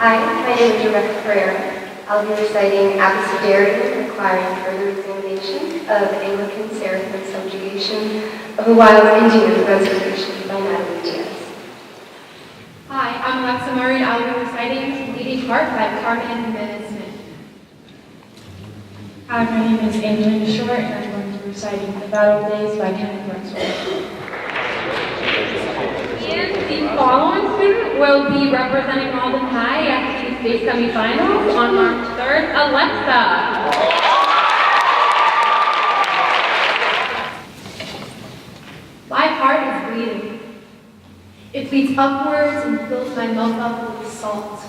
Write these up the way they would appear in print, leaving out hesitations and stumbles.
Hi, my name is Rebeca Pereira. I'll be reciting Abecedarian, requiring further examination of Anglican Seraphim subjugation of the Wild Indian Reservation by Natalie Diaz. Hi, I'm Alexa Murray, and I'll be reciting Leading Heart by Carmen Jimenez-Smith. Hi, my name is Angelina Schorr, and I'm going to be reciting The Battle Days by Kenneth Ruxell. And the following student will be representing Malden High at the state semifinals on March 3rd, Alexa. My heart is bleeding. It bleeds upwards and fills my mouth up with salt.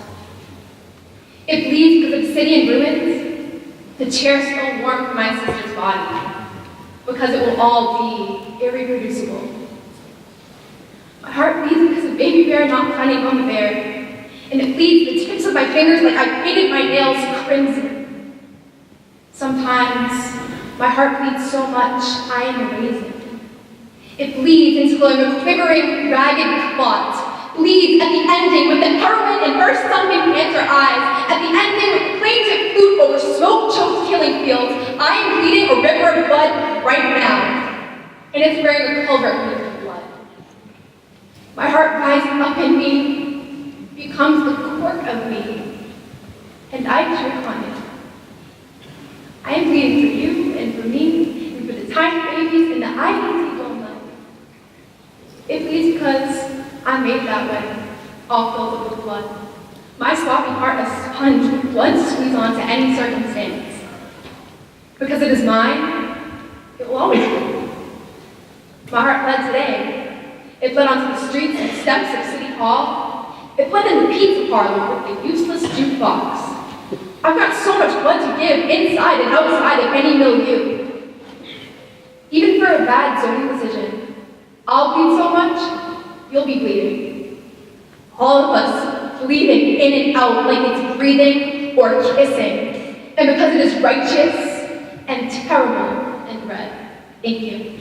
It bleeds because of city in ruins, the chair still warm from my sister's body, because it will all be irreproducible. My heart bleeds because of baby bear not finding mama bear, and it bleeds the tips of my fingers like I painted my nails crimson. Sometimes my heart bleeds so much I am erasing. It bleeds until I'm a quivering, ragged clot. Bleeds at the ending with the heroin in her sunken panther eyes. At the ending with plaintive flute over smoke-choked killing fields. I am bleeding a river of blood right now. And it's wearing a culvert made of blood. My heart rises up in me, becomes the cork of me, and I choke on it. I am bleeding for you and for me, and for the tiny babies and the IDT don't know. It bleeds because I'm made that way, all filled up with blood. My sloppy heart a sponge with blood to squeeze onto any circumstance. Because it is mine, it will always be. My heart bled today. It bled onto the streets and steps of City Hall. It bled in the pizza parlor with the useless jukebox. I've got so much blood to give inside and outside of any milieu. Even for a bad zoning decision, I'll bleed so much, you'll be bleeding. All of us bleeding in and out like it's breathing or kissing. And because it is righteous and terrible and red. Thank you.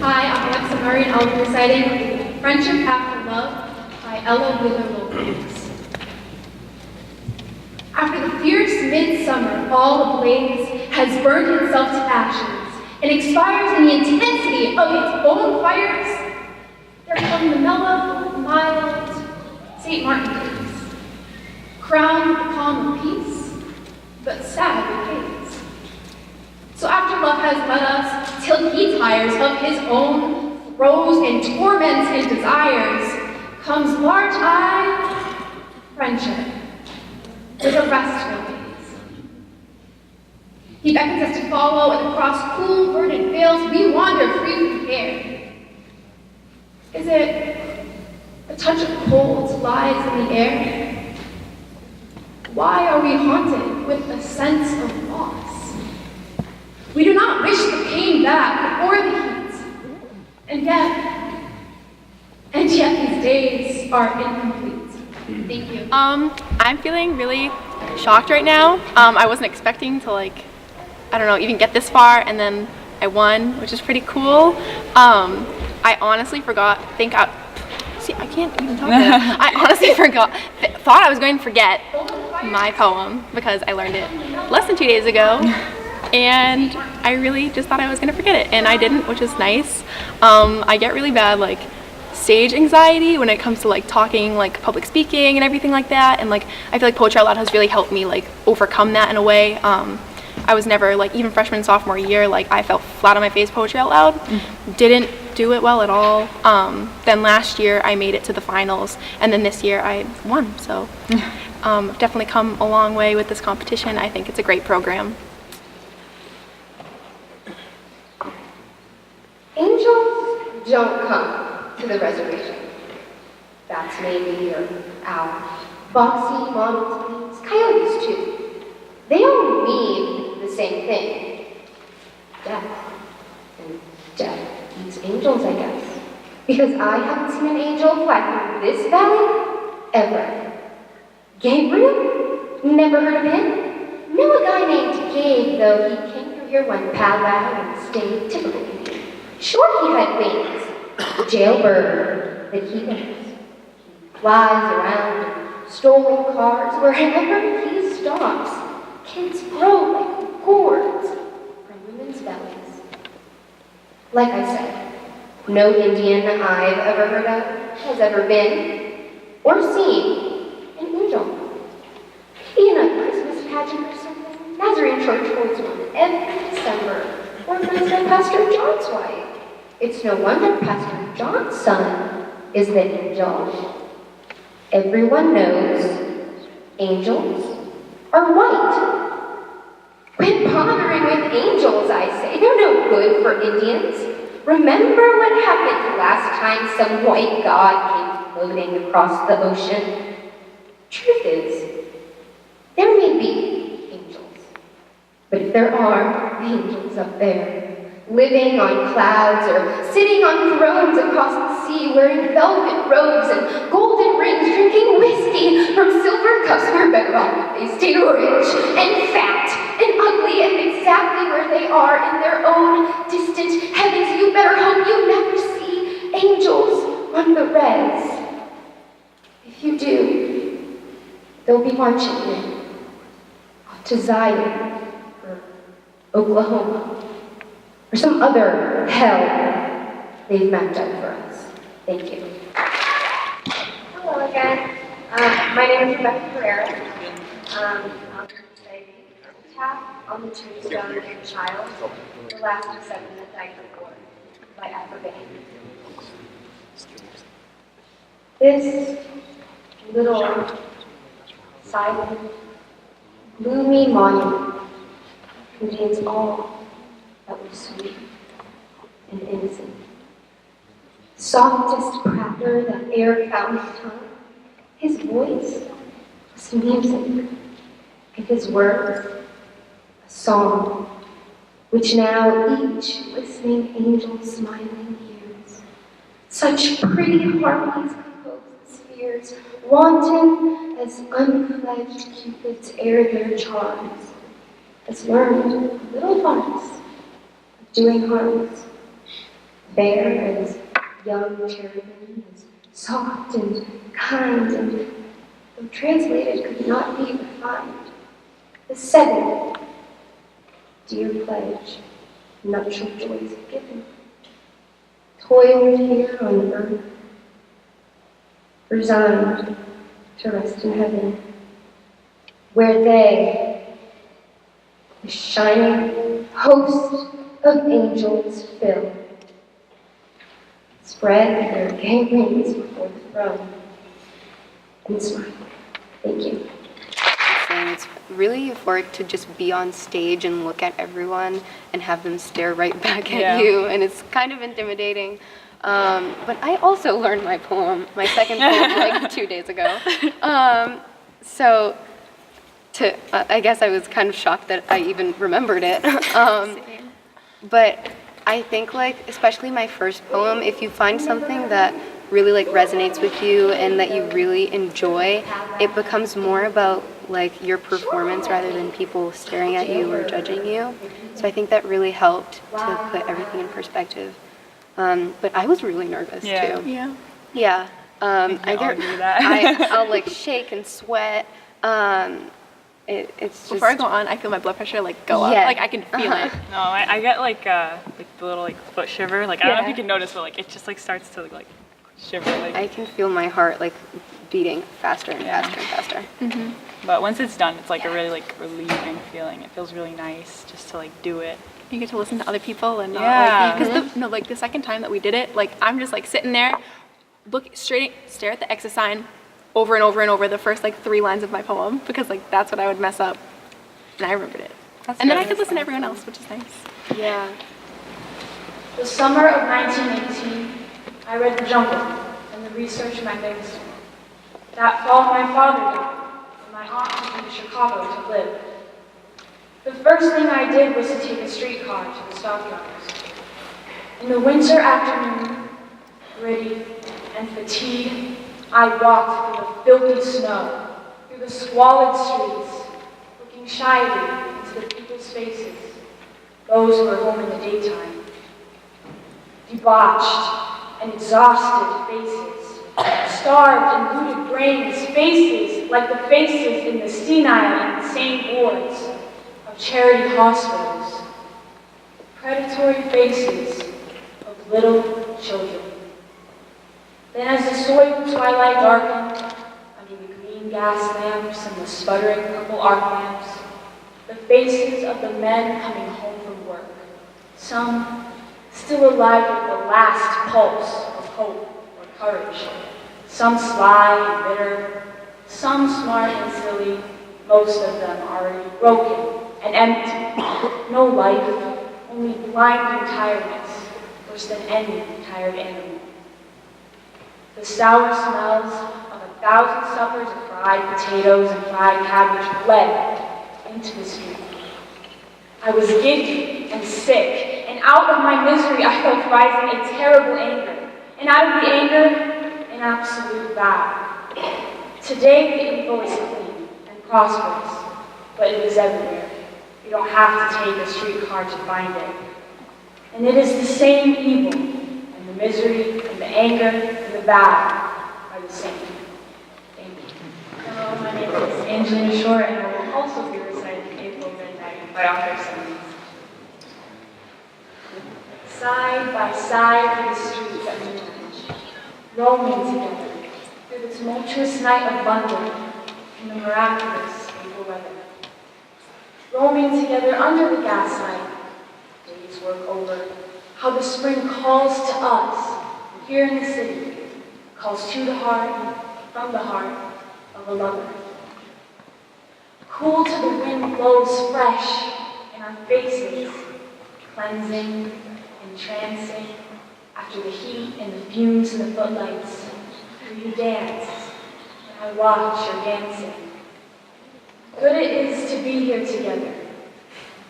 Hi, I'm Alexa Murray, and I'll be reciting Friendship After Love by Ella Wheeler Wilcox. After the fierce midsummer all ablaze has burned itself to ashes and expires in the intensity of its own fires, there come the mellow, mild St. Martin days, crowned with the calm of peace, but sad with haze. So after love has led us till he tires of his own throes and torments and desires, comes large-eyed friendship with a restful gaze. He beckons us to follow, and across cool, verdant fields we wander free from care. Is it a touch of cold lies in the air? Why are we haunted with a sense of loss? We do not wish the pain back or the heat, and yet these days are incomplete. Thank you. I'm feeling really shocked right now. I wasn't expecting to even get this far, and then I won, which is pretty cool. I honestly forgot, I can't even talk about it. I honestly thought I was going to forget my poem because I learned it less than 2 days ago, and I really just thought I was going to forget it, and I didn't, which is nice. I get really bad stage anxiety when it comes to talking, public speaking and everything like that, and I feel like Poetry Out Loud has really helped me overcome that in a way. I was never even freshman, sophomore year, I felt flat on my face Poetry Out Loud. Didn't do it well at all. Then last year I made it to the finals, and then this year I won. So I've definitely come a long way with this competition. I think it's a great program. Angels don't come to the reservation. Bats maybe, or owls, foxy, monkeys, coyotes too. They all mean the same thing. Death. And death eats angels, I guess. Because I haven't seen an angel fly through this valley ever. Gabriel? Never heard of him? Knew a guy named Gabe, though he came through here one powwow and stayed typical Indian. Sure, he had wings. Jailbird that he knows. He flies around and stolen cars, wherever he stops, kids grow like gourds from women's bellies. Like I said, no Indian I've ever heard of has ever been or seen an angel. Maybe in a Christmas pageant or something. Nazarene Church holds one every December, organized by Pastor John's wife. It's no wonder Pastor John's son is the angel. Everyone knows angels are white. Quit bothering with angels, I say. They're no good for Indians. Remember what happened the last time some white god came floating across the ocean? Truth is, there may be angels. But if there are angels up there, living on clouds or sitting on thrones across the sea, wearing velvet robes and golden rings, drinking whiskey from silver cups, we're better off if they stayed rich and fat and ugly and exactly where they are in their own distant heavens. You better hope you never see angels on the res. If you do, they'll be marching in off to Zion or Oklahoma, or some other hell they've mapped out for us. Thank you. Hello again. My name is Rebeca Pereira. I'll say tap on the tombstone of a child, the last of 7 that died before, by African. This little, silent, gloomy monument contains all that was sweet and innocent. Softest prattler that e'er found his tongue, his voice was music, and his words a song, which now each listening angel smiling hears. Such pretty harmonies compose the spheres, wanton as unfledged cupids air their charms, has learned little arts doing harms, fair as young cherubim, as soft and kind, and though translated could not be refined. The 7th, dear pledge, nuptial joys given, toiled here on earth, resigned to rest in heaven, where they, the shining host of angels fill, spread their gay wings before the throne, and smile. Thank you. And it's really euphoric to just be on stage and look at everyone and have them stare right back at you, and it's kind of intimidating. But I also learned my poem, my second poem, like 2 days ago. I guess I was kind of shocked that I even remembered it. But I think, like, especially my first poem, if you find something that really, like, resonates with you and that you really enjoy, it becomes more about, like, your performance rather than people staring at you or judging you. So I think that really helped to put everything in perspective. But I was really nervous, too. Yeah. I'll, like, shake and sweat. It's just... Before I go on, I feel my blood pressure go up. Like I can feel it. No, I get like the little foot shiver. Like I don't know if you can notice, but like it just starts to like shiver. Like I can feel my heart like beating faster and faster and faster. Mm-hmm. But once it's done, it's like a really like relieving feeling. It feels really nice just to like do it. You get to listen to other people and not because the second time that we did it, like I'm just like sitting there, stare at the exit sign over and over and over the first like 3 lines of my poem because like that's what I would mess up, and I remembered it. Then I could listen to everyone else, which is nice. Yeah. The summer of 1918, I read The Jungle and the research magazine. That fall, my father died, and my aunt came to Chicago to live. The first thing I did was to take a streetcar to the stockyards. In the winter afternoon, gritty and fatigued, I walked through the filthy snow, through the squalid streets, looking shyly into the people's faces, those who were home in the daytime. Debauched and exhausted faces, starved and looted brains, faces like the faces in the senile and insane wards of charity hospitals, predatory faces of little children. Then as the soil twilight darkened under the green gas lamps and the sputtering purple arc lamps, the faces of the men coming home from work, some still alive with the last pulse of hope or courage, some sly and bitter, some smart and silly, most of them already broken and empty. No life, only blinding tiredness, worse than any tired animal. The sour smells of 1,000 suppers of fried potatoes and fried cabbage bled into the street. I was giddy and sick, and out of my misery I felt rising a terrible anger, and out of the anger, an absolute vow. Today the evil is clean and prosperous, but it is everywhere. You don't have to take a streetcar to find it. And it is the same evil, and the misery, and the anger, and the vow are the same. Thank you. Hello, my name is Angelina Schorr, and I will also be reciting April Midnight by Author Simmons. Side by side through the streets at midnight, roaming together through the tumultuous night of London in the miraculous April weather. Roaming together under the gaslight, days work over, how the spring calls to us here in the city, calls to the heart, from the heart of a lover. Cool till the wind blows fresh in our faces, cleansing, entrancing, after the heat and the fumes and the footlights, you dance, and I watch your dancing. Good it is to be here together.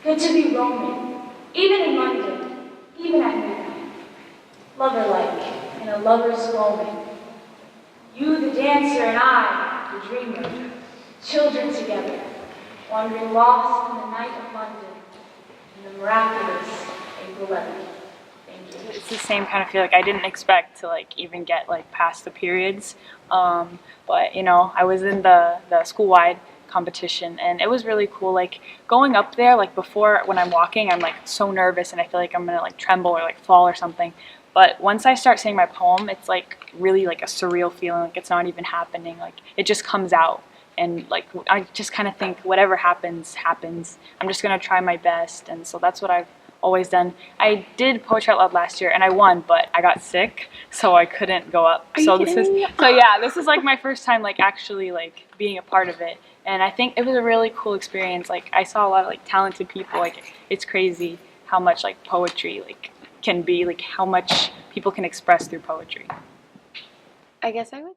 Good to be roaming, even in London, even at midnight. Lover-like, in a lover's roaming. You, the dancer, and I, the dreamer. Children together, wandering lost in the night of London, in the miraculous April weather. It's the same kind of feel. Like I didn't expect to like even get like past the periods, but you know I was in the school-wide competition and it was really cool. Like going up there, like before when I'm walking, I'm like so nervous and I feel like I'm gonna like tremble or like fall or something. But once I start saying my poem, it's like really like a surreal feeling. Like it's not even happening. Like it just comes out. And like I just kind of think whatever happens, happens. I'm just gonna try my best, and so that's what I've always done. I did Poetry Out Loud last year and I won, but I got sick, so I couldn't go up. So this is like my first time like actually like being a part of it, and I think it was a really cool experience. Like I saw a lot of like talented people. Like it's crazy how much like poetry like can be, like how much people can express through poetry. I guess I would